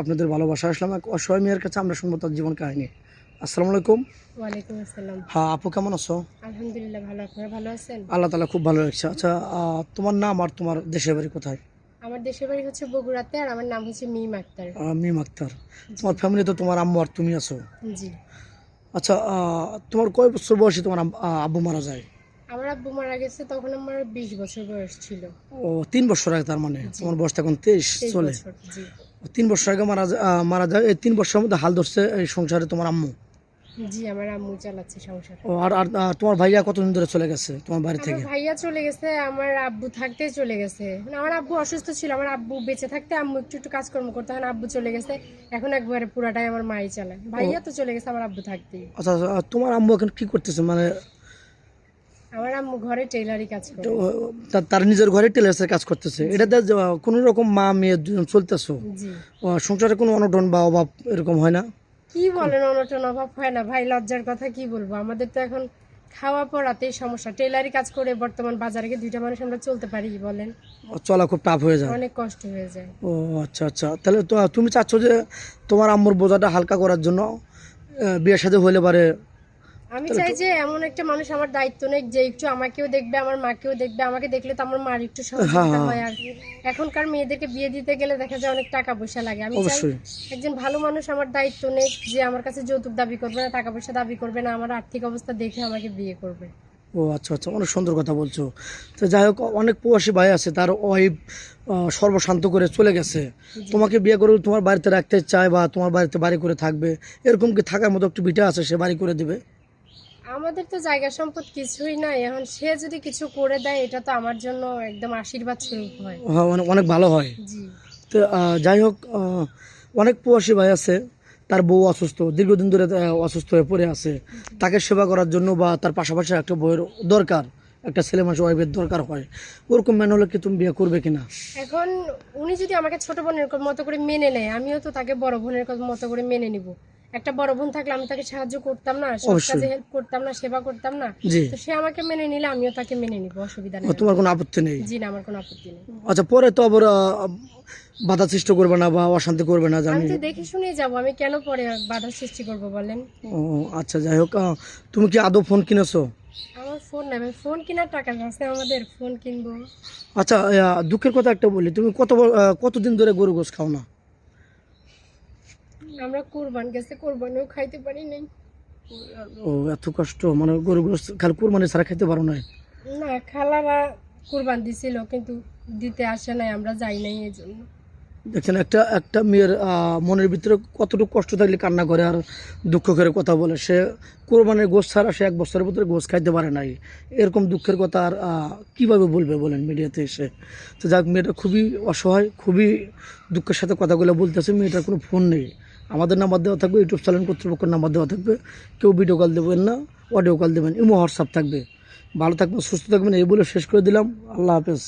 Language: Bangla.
আপনাদের ভালোবাসা আসলাম এক অসহায় মেয়ের কাছে, আমরা শুনবো তার জীবন কাহিনী। আসসালামু আলাইকুম। ওয়ালাইকুম আসসালাম। হ্যাঁ আপু, কেমন আছো? আলহামদুলিল্লাহ ভালো, আপনারা ভালো আছেন? আল্লাহ তালা খুব ভালো লাগছে। আচ্ছা, তোমার নাম আর তোমার দেশের বাড়ি কোথায়? আমার দেশের বাড়ি হচ্ছে বগুড়াতে, আর আমার নাম হচ্ছে মিম আক্তার। মিম আক্তার। তোমার ফ্যামিলি তো তোমার আম্মু আর তুমি আছো। জি। আচ্ছা, তোমার কয় বছর বয়সে তোমার আব্বু মারা যায়? আমার আব্বু মারা গেছে তখন আমার 20 বছর বয়স ছিল। ও 3 বছর আগে, তার মানে জি। তোমার বয়স এখন 23 23 চলে। বছর। জি। 3 বছর আগে মারা যায়। এই 3 বছরের মধ্যে হাল ধরছে এই সংসারে তোমার আম্মু। জি, আমার আম্মু চালাচ্ছে সংসার। ও আর আর, তোমার ভাইয়া কতদিন ধরে চলে গেছে তোমার বাড়ি আমার থেকে? ভাইয়া চলে গেছে, আমার আব্বু থাকতে চলে গেছে। মানে আমার আব্বু অসুস্থ ছিল, আমার আব্বু বেঁচে থাকতে আম্মু একটু একটু কাজকর্ম করতে, এখন আব্বু চলে গেছে, এখন একবারে পুরাটাই আমার মাই চালায়। ভাইয়া তো চলে গেছে আমার আব্বু থাকতেই। আচ্ছা আচ্ছা, তোমার আম্মু এখন কি করতেছে? মানে আমার আম্মু ঘরে টেইলারি কাজ করে। তো, তার নিজের ঘরে টেলার্সের কাজ করতেছে, এটাতে কোনো রকম মা মেয়ে দুজন চলতেছো? জি। সংসারে কোনো অনটন বা অভাব এরকম হয় না? কি বলেন, অনটন অভাব হয় না ভাই? লজ্জার কথা কি বলবো, আমাদের তো এখন খাওয়া পড়াতেই সমস্যা। টেলারি কাজ করে বর্তমান বাজারে গিয়ে দুইটা মানুষ আমরা চলতে পারি বলেন? চলা খুব টাফ হয়ে যায়। অনেক কষ্ট হয়ে যায়। ও আচ্ছা আচ্ছা, তাহলে তো তুমি চাচ্ছ যে তোমার আম্মুর বোঝাটা হালকা করার জন্য বিয়ের সাথে হইলে পারে। আমি চাই যে এমন একটা মানুষ আমার দায়িত্ব নেই, যে একটু আমাকেও দেখবে, আমার মাকেও দেখবে। আমাকে দেখলে তো আমার মার একটু সহযোগিতা হয়। আর এখনকার মেয়েদেরকে বিয়ে দিতে গেলে দেখা যায় অনেক টাকা পয়সা লাগে। আমি চাই অবশ্যই। একজন ভালো মানুষ আমার দায়িত্ব নেই, যে আমার কাছে যৌতুক দাবি করবে না, টাকা পয়সা দাবি করবে না, আমার আর্থিক অবস্থা দেখে আমাকে বিয়ে করবে। ও আচ্ছা আচ্ছা, অনেক সুন্দর কথা বলছো। তো যাই হোক, অনেক প্রবাসী ভাই আছে তার ওয়াইফ সর্বশান্ত করে চলে গেছে, তোমাকে বিয়ে করে তোমার বাড়িতে রাখতে চায় বা তোমার বাড়িতে বাড়ি করে থাকবে, এরকম কি থাকার মতো একটু ভিটা আছে, সে বাড়ি করে দিবে? আমাদের তো জায়গা সম্পদ কিছুই নাই, এখন সে যদি কিছু করে দেয় এটা তো আমার জন্য একদম আশীর্বাদ স্বরূপ হয়। হ্যাঁ, অনেক ভালো হয়। জি। তো যাই হোক, অনেক প্রবাসী ভাই আছে তার বউ অসুস্থ, দীর্ঘদিন ধরে অসুস্থ হয়ে পড়ে আছে, তাকে সেবা করার জন্য বা তার পাশাপাশি একটা বউয়ের দরকার, একটা ছেলে মানুষ ওয়াইফের দরকার হয়, ওরকম ম্যান হলে কি তুমি বিয়ে করবে কিনা? এখন উনি যদি আমাকে ছোট বোনের মতো করে মেনে নেয়, আমিও তো তাকে বড় বোনের মতো করে মেনে নিব। একটা বড় বোন থাকলে আমি তাকে সাহায্য করতাম না, সব অবশ্যই। কাজে হেল্প করতাম না, সেবা করতাম না? জি। তো সে আমাকে মেনে নিলে আমিও তাকে মেনে নিব, অসুবিধা নেই। তোমার কোনো আপত্তি নেই? জি না, আমার কোনো আপত্তি নেই। আচ্ছা, পরে তো আবার বাধা সৃষ্টি করবে না বা অশান্তি করবে না আমি জানি? তো দেখে শুনেই যাবো, আমি কেন পরে বাধা সৃষ্টি করব বলেন? ও আচ্ছা, যাই হোক, তুমি কি আদৌ ফোন কিনেছো? আমার ফোন নাই ভাই, ফোন কেনার টাকা আছে আমাদের, ফোন কিনবো? আচ্ছা, দুঃখের কথা একটা বলি, তুমি কতদিন ধরে গরু গোস খাও না? আমরা কুরবান গেছে, কুরবানিও খাইতে পারি নাই। ও এত কষ্ট, মানে গরু গোস খালি কুরবানি ছাড়া খেতে পারো না? না, খালারা কুরবান দিছিল কিন্তু দিতে আসে নাই, আমরা যাই নাই এই জন্য। দেখছেন, একটা একটা মেয়ের মনের ভিতরে কতটুকু কষ্ট থাকলে কান্না করে আর দুঃখ করে কথা বলে। সে কোরবানির গোশ ছাড়া সে 1 বছরের ভিতরে গোশ খাইতে পারে নাই, এরকম দুঃখের কথা আর কীভাবে বলবে বলেন মিডিয়াতে এসে? তো যাক, মেয়েটা খুবই অসহায়, খুবই দুঃখের সাথে কথাগুলো বলতেছে। মেয়েটার কোনো ফোন নেই, আমাদের নাম্বার দেওয়া থাকবে, ইউটিউব চ্যানেল কর্তৃপক্ষের নাম্বার দেওয়া থাকবে, কেউ ভিডিও কল দেবেন না, অডিও কল দেবেন, ইমো হোয়াটসঅ্যাপ থাকবে। ভালো থাকবেন, সুস্থ থাকবেন, এই বলে শেষ করে দিলাম। আল্লাহ হাফেজ।